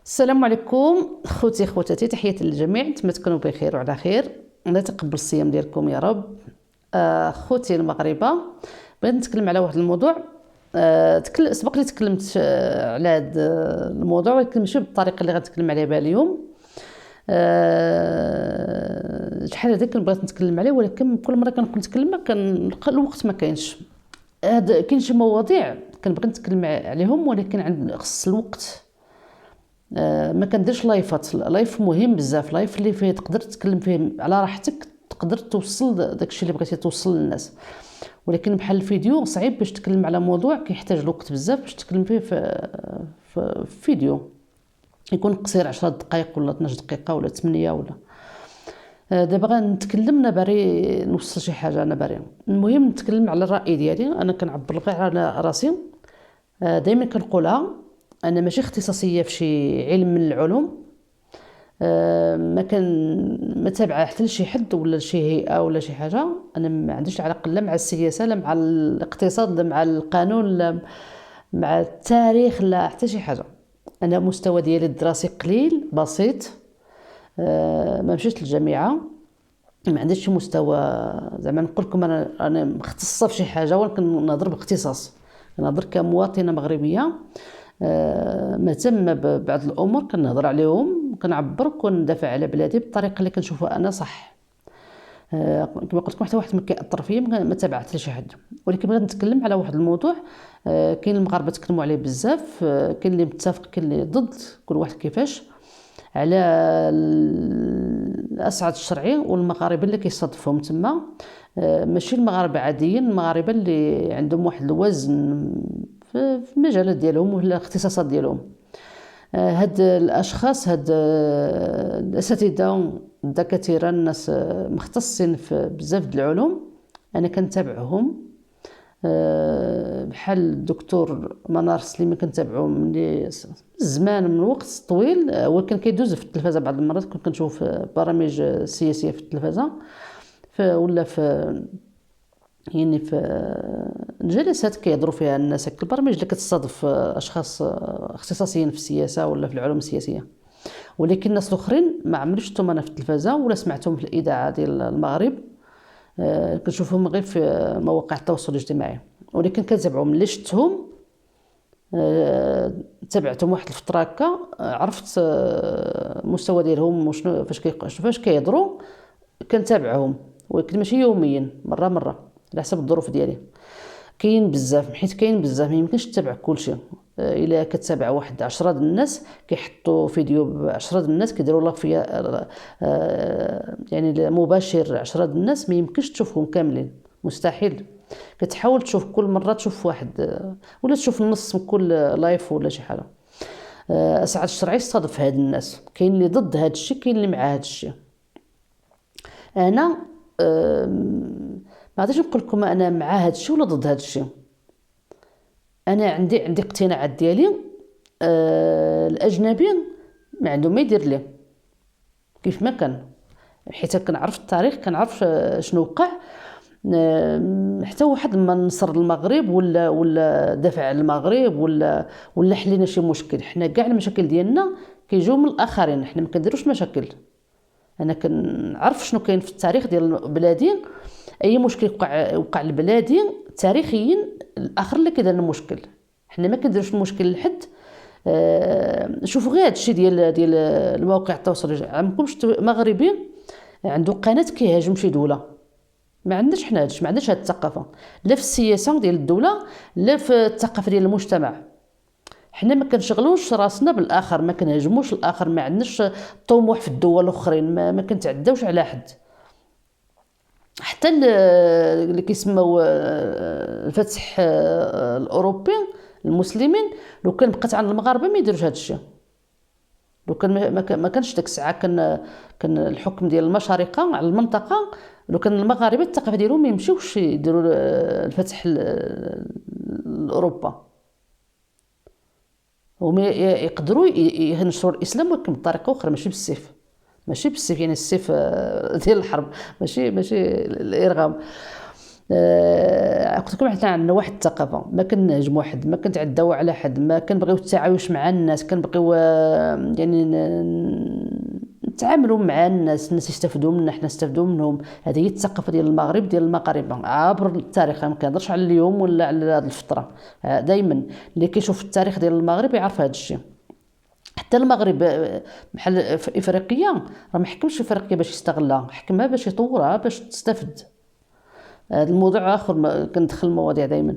السلام عليكم خوتي خواتاتي، تحياتي للجميع. نتمنى تكونوا بخير وعلى خير. الله يتقبل الصيام ديالكم يا رب. خوتي المغاربه، بغيت نتكلم على واحد الموضوع. سبق لي تكلمت على هذا الموضوع، ولكن ماشي بالطريقه اللي غنتكلم عليها بها اليوم. شحال هذا بغيت نتكلم عليه، ولكن كل مره كنكون نتكلم كنلقى الوقت ما كاينش. كاين شي مواضيع كنبغي نتكلم عليهم، ولكن خص الوقت. ما كنديرش لايفات. لايف مهم بزاف، لايف اللي فيه تقدر تتكلم فيه على راحتك، تقدر توصل داكشي اللي بغيتي توصل للناس. ولكن بحال الفيديو صعيب باش تتكلم على موضوع كيحتاج الوقت بزاف باش تتكلم فيه في فيديو يكون قصير 10 دقائق ولا 12 دقيقه ولا 8 ولا. دابا غنتكلم نباري نوصل شي حاجه نباري. المهم نتكلم على الراي ديالي، انا كنعبر غير على راسي. دائما كنقولها، انا ماشي اختصاصيه في شي علم من العلوم. ما تابعه حتى لشي حد ولا لشي هيئه ولا شي حاجه. انا ما عنديش علاقه لا مع السياسه لا مع الاقتصاد لا مع القانون لا مع التاريخ لا حتى شي حاجه. انا مستوى ديالي الدراسي قليل بسيط. ما مشيتش للجامعه، ما عنديش شي مستوى زعما نقول لكم انا مختصه في شي حاجه، ولكن نهضر باختصاص. نهضر كمواطنه مغربيه مهتمه ببعض الامور، كنهضر عليهم، كنعبر، كندافع على بلادي بالطريقه اللي كنشوفها انا صح. كما قلت لكم حتى واحد ما كيأثر فيا، ما تابعت لشي حد. ولكن بغيت نتكلم على واحد الموضوع. كاين المغاربه تكلموا عليه بزاف، كاين اللي متفق كاين اللي ضد، كل واحد كيفاش. على الاسعد الشرعي والمغاربه اللي كيصادفهم تما. ماشي المغاربه عاديين، المغاربه اللي عندهم واحد الوزن في المجالات ديالهم ولا الاختصاصات ديالهم. هاد الاشخاص، هاد الاساتذه الدكاتره، الناس مختصين في بزاف د العلوم، انا كنتابعهم. بحال الدكتور منار سليمي كنتابعو من زمان، من وقت طويل، ولكن كيدوز في التلفازه بعض المرات. كنت كنشوف برامج سياسيه في التلفازه، ولا في يعني في الجلسات كيهضروا فيها الناس، هكا البرامج اللي كتصادف اشخاص اختصاصيين في السياسه ولا في العلوم السياسيه. ولكن الناس الاخرين ما عمري شفتهم انا في التلفازه ولا سمعتهم في الاذاعه ديال المغرب. كنشوفهم غير في مواقع التواصل الاجتماعي، ولكن كنتابعهم اللي شفتهم. تابعتهم واحد الفتره هكا، عرفت المستوى ديالهم وشنو فاش كيهضروا. كنتابعهم، ولكن ماشي يوميا، مره على حسب الظروف ديالي. كاين بزاف، حيت كاين بزاف ما يمكنش تتابع كلشي. الا كتابع واحد 10 د الناس كيحطوا فيديو ب10 د الناس كيديروا لاك فيا، يعني مباشر 10 د الناس ما يمكنش تشوفهم كاملين، مستحيل. كتحاول تشوف كل مره تشوف واحد ولا تشوف النص من كل لايف ولا شي حاجه. اسعد الشرعي استضاف هاد الناس، كاين اللي ضد هاد الشيء كاين اللي مع هاد الشيء. انا ما غاديش نقول لكم انا مع هاد الشيء ولا ضد هاد الشيء. انا عندي اقتناعات ديالي. الاجنبي ما عنده ما يدير ليه كيف ما كان، حيت كنعرف التاريخ، كنعرف شنو وقع. حتى واحد ما نصر المغرب ولا دافع على المغرب ولا حلينا شي مشكل. حنا كاع المشاكل ديالنا كيجيو من الاخرين، حنا ما كنديروش مشاكل. انا كنعرف شنو كاين في التاريخ ديال بلادي. اي مشكل وقع لبلادي تاريخيا الاخر اللي كيدير المشكل، حنا ما كنديروش المشكل لحد. شوفوا غير هادشي ديال المواقع التواصل الاجتماعي. عمركم مغربي عنده قناه كيهاجم شي دوله؟ ما عندناش حنا هادشي، ما عندناش هاد الثقافه، لا في السياسه ديال الدوله لا في الثقافه ديال المجتمع. حنا ما كنشغلوش راسنا بالاخر، ما كنهاجموش الاخر، ما عندناش طموح في الدول الاخرين، ما كنتعداوش على حد. حتى اللي كيسموا الفتح الاوروبي المسلمين، لو كان بقات عند المغاربه ما يديروش هذا الشيء. لو كان ما كانش ديك الساعه كان الحكم ديال المشارقه على المنطقه، لو كان المغاربه الثقافه ديالهم ما يمشيوش يديروا الفتح لاوروبا. هما يقدروا ينشروا الاسلام، ولكن بطريقه اخرى، ماشي بالسيف يعني السيف ديال الحرب، ماشي الارغام. قلت لكم حنا عندنا واحد الثقافه، ما كنهجم واحد، ما كنتعداو على حد، ما كنبغيو التعايش مع الناس، كنبغيو يعني نتعاملوا مع الناس يستافدوا منا، حنا نستافدوا منهم. هذه هي الثقافه ديال المغرب، ديال المغاربه عبر التاريخ. ما كنهضرش على اليوم ولا على هذه الفتره. دائما اللي كيشوف التاريخ ديال المغرب يعرف هذا الشيء. حتى المغرب بحال في افريقيا راه ما حكمش افريقيا باش يستغلها، حكمها باش يطورها باش تستافد. هذا الموضوع اخر كندخل المواضيع دائما.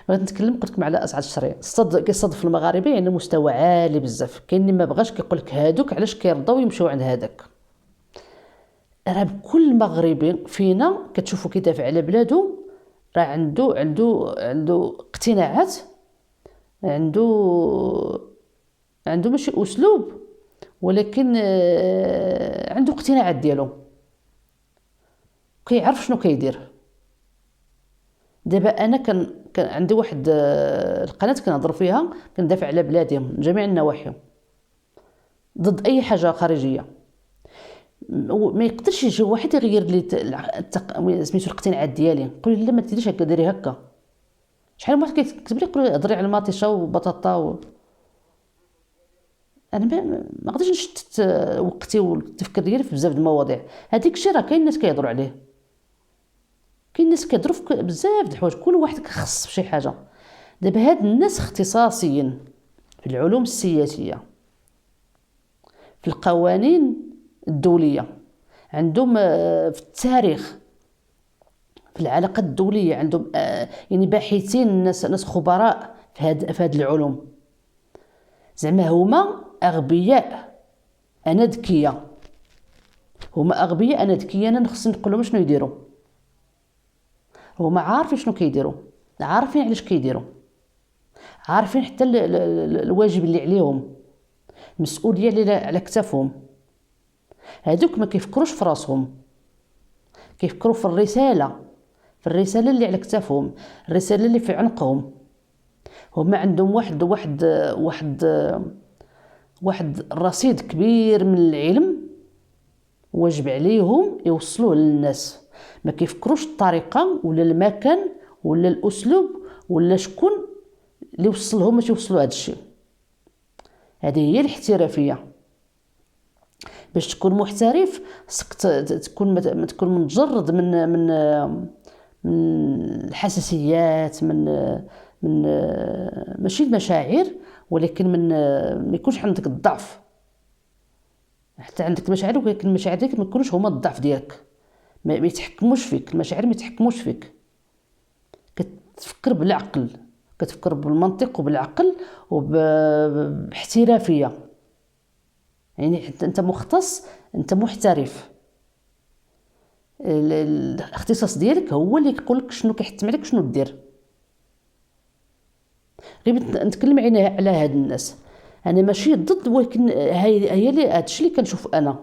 بغيت نتكلم، قلت لكم على اسعد الشرعيه. كيصادف المغاربه يعني مستوى عالي بزاف. كاين اللي ما بغاش كيقول لك هادوك علاش كيرضاو يمشيو عند هذاك. راه كل مغربي فينا كتشوفوا كيدافع على بلادو، راه عنده اقتناعات، عنده ماشي اسلوب، ولكن عنده اقتناعات ديالو، كيعرف شنو كيدير. دابا انا كان عندي واحد القناه كنهضر فيها، كندافع على بلادي من جميع النواحي ضد اي حاجه خارجيه. ما يقدرش يجي واحد يغير لي سميتو الاقتناعات ديالي، يقول لي لا ما ديريش هكا، ديري هكا. شحال من واحد كيكتب لي يقول لي هضري على المطيشه وبطاطا انا ما قدرتش نشتت وقتي والتفكير ديالي في بزاف د المواضيع. هذيك الشيء راه كاين الناس كيهضروا عليه، كاين الناس كيهضروا في بزاف د الحوايج، كل واحد كيخص في شي حاجه. دابا هاد الناس اختصاصيين في العلوم السياسيه، في القوانين الدوليه، عندهم في التاريخ، في العلاقات الدوليه عندهم يعني باحثين، ناس خبراء في هاد العلوم. زعما هما اغبياء انا ذكيه، هما اغبياء انا ذكيه، انا خصني نقول لهم شنو يديروا. هما عارفين شنو كيديروا، عارفين علاش كيديروا، عارفين حتى الواجب اللي عليهم، المسؤوليه اللي على كتافهم. هادوك ما كيفكروش في راسهم، كيفكروا في الرساله اللي على كتافهم، الرساله اللي في عنقهم. هما عندهم واحد رصيد كبير من العلم، واجب عليهم يوصلوه للناس. ما كيفكروش الطريقه ولا المكان ولا الاسلوب ولا شكون اللي وصلهم باش يوصلوا هذا الشيء. هذه هي الاحترافيه. باش تكون محترف خصك تكون متجرد من الحساسيات، من ماشي المشاعر، ولكن ما يكونش عندك الضعف. حتى عندك مشاعر، ولكن المشاعر ديالك ما يكونوش هما الضعف ديالك، ما يتحكموش فيك المشاعر، ما يتحكموش فيك. كتفكر بالعقل، كتفكر بالمنطق وبالعقل وباحترافيه. يعني انت مختص، انت محترف. الاختصاص ديالك هو اللي يقول لك شنو كيحتم عليك شنو دير. غير نتكلم على هاد الناس، انا ماشي ضد، ولكن هي اللي هادشي اللي كنشوف انا.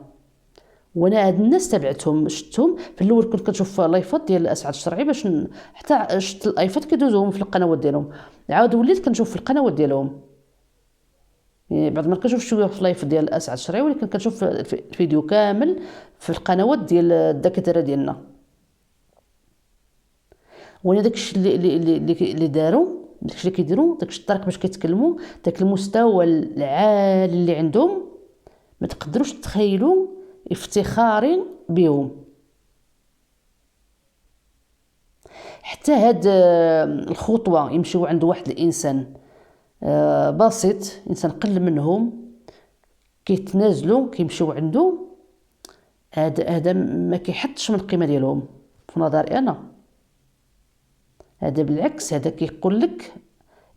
وانا هاد الناس تبعتهم، شفتهم في الاول كنت كنشوف لايفات ديال اسعد الشرعي، باش حتى شفت الايفات كيدوزوهم في القنوات ديالهم، عاود وليت كنشوف في القنوات ديالهم. يعني بعض المرات كنشوف شويه في لايف ديال اسعد الشرعي، ولكن كنشوف الفيديو كامل في القنوات ديال الدكاتره ديالنا. وانا داكشي اللي داروا، داكشي اللي كيديروا، داكشي الطريق باش كيتكلموا، داك المستوى العالي اللي عندهم، ما تقدروش تخيلوا افتخاري بهم. حتى هاد الخطوه يمشيو عند واحد الانسان بسيط، انسان قل منهم، كيتنازلوا كيمشيو عنده، هذا ما كيحطش من القيمه ديالهم في نظري انا. هذا بالعكس، هذا كيقول لك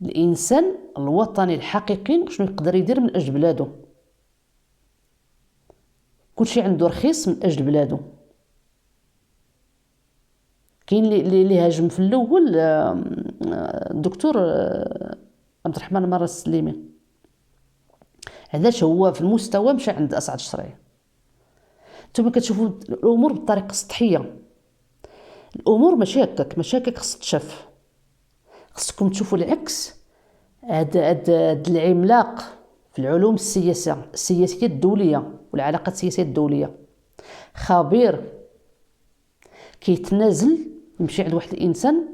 الانسان الوطني الحقيقي شنو يقدر يدير من اجل بلاده. كلشي عنده رخيص من اجل بلاده. كاين اللي هاجم في الاول الدكتور عبد الرحمن مرة السليمي، علاش هو في المستوى مشى عند اسعد الشرعي. نتوما كتشوفوا الامور بطريقه سطحيه، الامور ماشي هكاك، ماشي هكاك خص تشاف. خصكم تشوفوا العكس. هذا العملاق في العلوم السياسيه الدوليه والعلاقات السياسيه الدوليه، خبير، كيتنازل يمشي عند واحد الانسان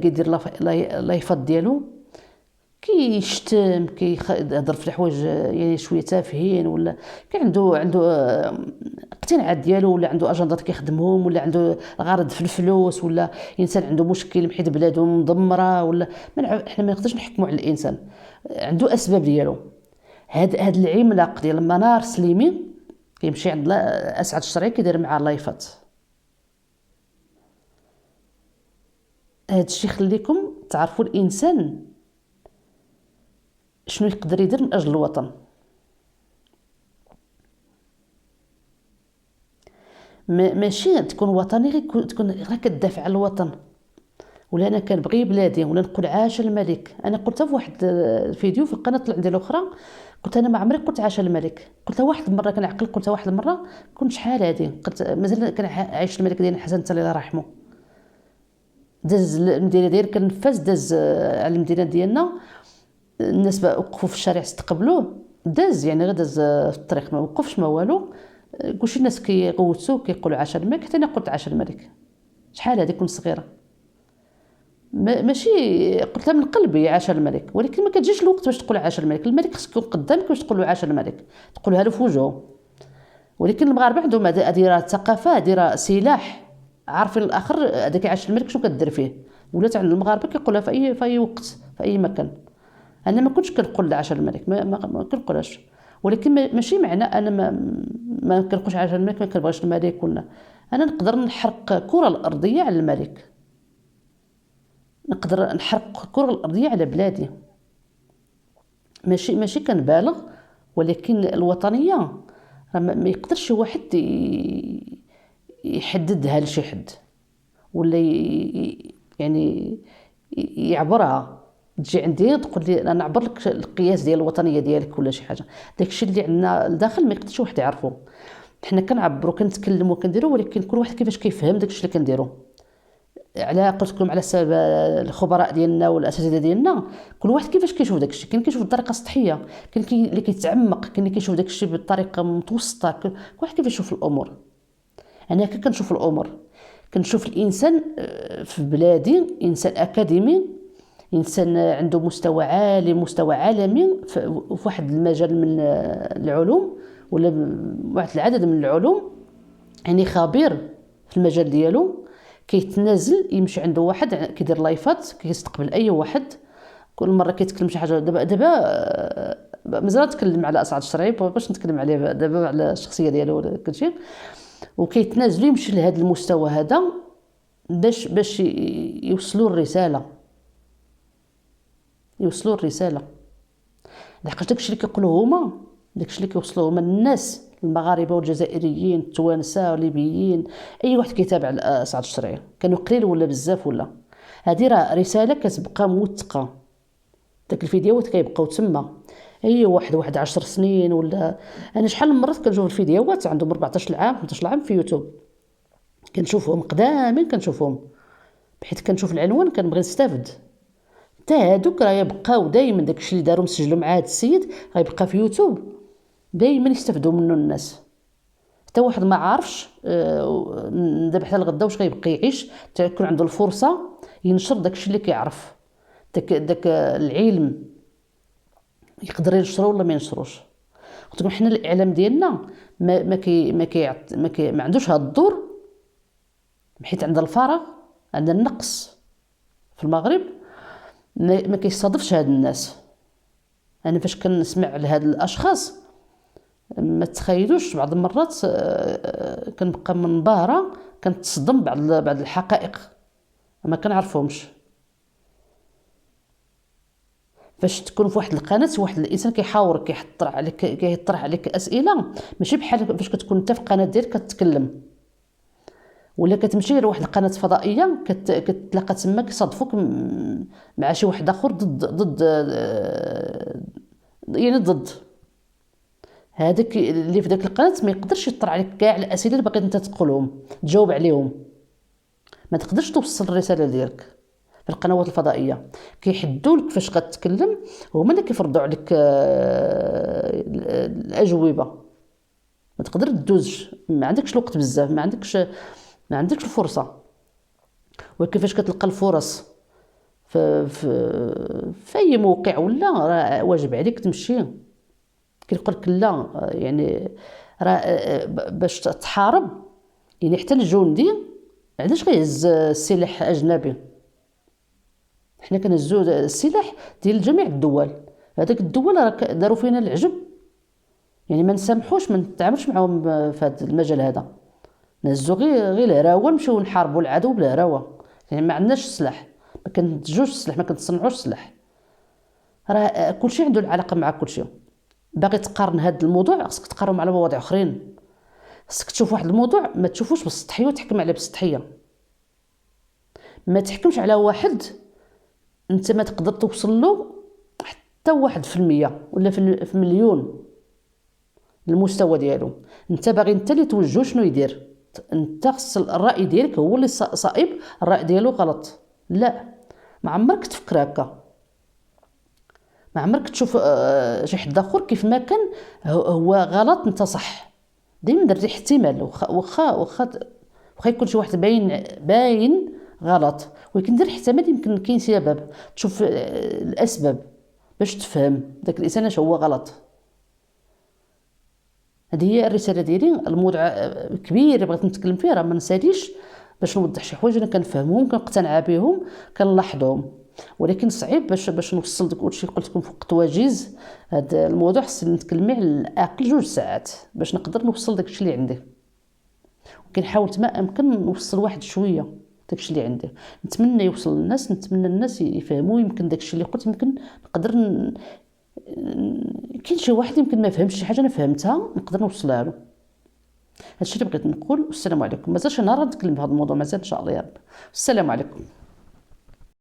كيدير لايفات ديالو، كيشتم، كيهضر في الحوايج يعني شويه تافهين، ولا كان عنده اقتناعات ديالو، ولا عنده اجندات كيخدمهم، ولا عنده غرض في الفلوس، ولا انسان عنده مشكل حيت بلادو مدمره، ولا احنا ما نقدرش نحكموا على الانسان، عنده اسباب ديالو. هاد العملاق ديال منار سليمي كيمشي عند اسعد الشرعي كيدير معاه لايفات. هادشي يخليكم تعرفوا الانسان شنو يقدر يدير من اجل الوطن. ماشي تكون وطني غير تكون غير كتدافع على الوطن، ولا انا كنبغي بلادي، ولا نقول عاش الملك. انا قلتها في واحد الفيديو في القناه عندي الاخرى، قلت انا ما عمري قلت عاش الملك، قلتها واحد المره كنعقل، قلتها واحد المره كنت شحال هادي، قلت مازال كان عايش الملك ديالنا حسن الله يرحمه، داز المدينه ديال كنفاس، داز على المدينه ديالنا، الناس وقفوا في الشارع استقبلوه، داز يعني غير داز في الطريق، ما وقفش ما والو. كلشي الناس كيغوتوا كيقولوا عاش الملك، حتى انا قلت عاش الملك، شحال هذه كنت صغيره، ماشي قلتها من قلبي عاش الملك، ولكن ما كتجيش الوقت باش تقول عاش الملك. الملك خصك يكون قدامك باش تقول له عاش الملك، تقولها له في وجهه. ولكن المغاربه عندهم هذه راه ثقافه، هذه راه سلاح، عارفين الاخر هذاك عاش الملك شنو كدير فيه. ولات عند المغاربه كيقولها في اي وقت في اي مكان. انا ما كنتش كنقول عاش الملك، ما كنقولهاش، ولكن ماشي معنى انا ما كنقولش عاش الملك ما كنبغيش الملك، ولا انا نقدر نحرق كره الارضيه على الملك، نقدر نحرق كره الارضيه على بلادي، ماشي كنبالغ. ولكن الوطنيه راه ما يقدرش شي واحد يحددها لشي حد، ولا يعني يعبرها. تجي عندي تقول لي انا نعبر لك القياس ديال الوطنيه ديالك ولا شي حاجه، داكشي اللي عندنا لداخل ما يقدرش واحد يعرفو. حنا كنعبروا كنتكلموا كنديروا، ولكن كل واحد كيفاش كيفهم داكشي اللي كنديروا. على قلت لكم على سبب الخبراء ديالنا والاساتذه ديالنا، كل واحد كيفاش كيشوف داكشي. كاين كيشوف بطريقه سطحيه، كاين اللي كيتعمق، كاين اللي كيشوف داكشي بطريقه متوسطه، كل واحد كيفاش يشوف الامور. انا هكا كنشوف الامور، كنشوف الانسان في بلادي انسان اكاديمي، انسان عنده مستوى عالي، مستوى عالمي في واحد المجال من العلوم، ولا واحد العدد من العلوم، يعني خبير في المجال ديالو، كيتنازل يمشي عنده واحد كيدير لايفات، كيستقبل اي واحد، كل مره كيتكلم شي حاجه. دابا مازال نتكلم على اسعد الشرعي، باش نتكلم عليه دابا على الشخصيه ديالو ولا كلشي، وكيتنازل يمشي لهذا المستوى هذا باش يوصلوا الرساله، يوصلوا الرساله. لحقاش داكشي اللي كيقولوه هما، داكشي اللي كيوصلوه هما الناس المغاربه والجزائريين التوانسه والليبيين، اي واحد كيتابع اسعد الشرعي كانوا قليل ولا بزاف، ولا هذه راه رساله كتبقى موثقه. داك الفيديوهات كيبقاو تما، اي واحد 10 سنين ولا. انا شحال من مرات كنشوف الفيديوهات عندهم 14 عام 15 عام في يوتيوب، كنشوفهم قدامين، كنشوفهم بحيث كنشوف العنوان كنبغي نستافد. حتى هادوك راه يبقاو دائما داكشي اللي داروا مسجلوا مع هاد السيد غيبقى في يوتيوب، دائما يستافدوا منه الناس. حتى واحد ما عارفش من دابا حتى لغدا واش غيبقى يعيش، تكون عنده الفرصه ينشر داكشي اللي كيعرف، داك العلم يقدر ينشرو ولا ما ينشروش. قلت لكم حنا الاعلام ديالنا ما عندوش هذا الدور، حيت عندنا الفراغ، عندنا النقص في المغرب، ما كيستضيفش هاد الناس. انا فاش كنسمع لهاد الاشخاص ما تخيلوش بعض المرات كنبقى منبهره، كنتصدم بعض الحقائق ما كنعرفهمش. فاش تكون في واحد القناه واحد الانسان كيحاورك، كيطرح عليك اسئله، ماشي بحال فاش كتكون انت في القناه ديالك كتكلم، ولا كتمشي لواحد القناه فضائيه كتلاقى تما كيصادفوك مع شي واحد اخر ضد يعني ضد هذاك اللي في داك القناه. ما يقدرش يطرح عليك كاع الاسئله اللي باغي انت تقولهم تجاوب عليهم، ما تقدرش توصل الرساله ديالك. في القنوات الفضائيه كيحدوا لك فاش غتتكلم، هما اللي كيفرضوا عليك الاجوبه، ما تقدر تدوزش، ما عندكش الوقت بزاف، ما عندكش الفرصه. وكيفاش كتلقى الفرص في اي موقع، ولا راه واجب عليك تمشي. كيقول لك لا، يعني راه باش تحارب، يعني حتى الجندي علاش غيهز السلاح اجنبي؟ حنا كنهزو السلاح ديال جميع الدول. هذاك الدول راه داروا فينا العجب، يعني ما نسامحوش، ما نتعاملش معاهم في هذا المجال هذا. نهزو غير الهراوه، نمشيو نحاربوا العدو بالهراوه، يعني ما عندناش السلاح، ما كنتجوش السلاح، ما كنتصنعوش السلاح. راه كلشي عنده العلاقه مع كلشي. باغي تقارن هذا الموضوع، خصك تقارنه مع مواضيع اخرين. خصك تشوف واحد الموضوع ما تشوفوش بالسطحيه وتحكم عليه بالسطحيه. ما تحكمش على واحد انت ما تقدر توصل له حتى 1% ولا في مليون المستوى ديالو. انت باغي انت اللي توجهو شنو يدير. انت خص الراي ديالك هو اللي صائب، الراي ديالو غلط. لا، ما عمرك تفكر هكا. ما عمرك تشوف شي حد اخر كيف ما كان هو غلط انت صح. ديما درتي احتمال، واخا يكون شي واحد باين غلط، ولكن دير احتمال يمكن كاين سبب. تشوف الاسباب باش تفهم داك الانسان اش هو غلط. هذه هي الرساله ديالي. الموضوع كبير بغيت نتكلم فيه، راه ما نساليش باش نوضح شي حوايج انا كنفهمهم، كنقتنع بهم، كنلاحظهم، ولكن صعيب باش نوصل داك الشيء اللي قلت لكم في وقت وجيز. هذا الموضوع خصني نتكلم على الاقل 2 ساعات باش نقدر نوصل داك الشيء اللي عندي، وكنحاول ما امكن نوصل واحد شويه داك الشيء اللي عندي. نتمنى يوصل للناس، نتمنى الناس يفهموا. يمكن داك الشيء اللي قلت يمكن نقدر كاين شي واحد يمكن ما فهمش شي حاجه انا فهمتها، نقدر نوصلها له. هادشي اللي بغيت نقول. والسلام عليكم. مازال شي نهار نتكلم في هذا الموضوع، مازال ان شاء الله يا رب. السلام عليكم.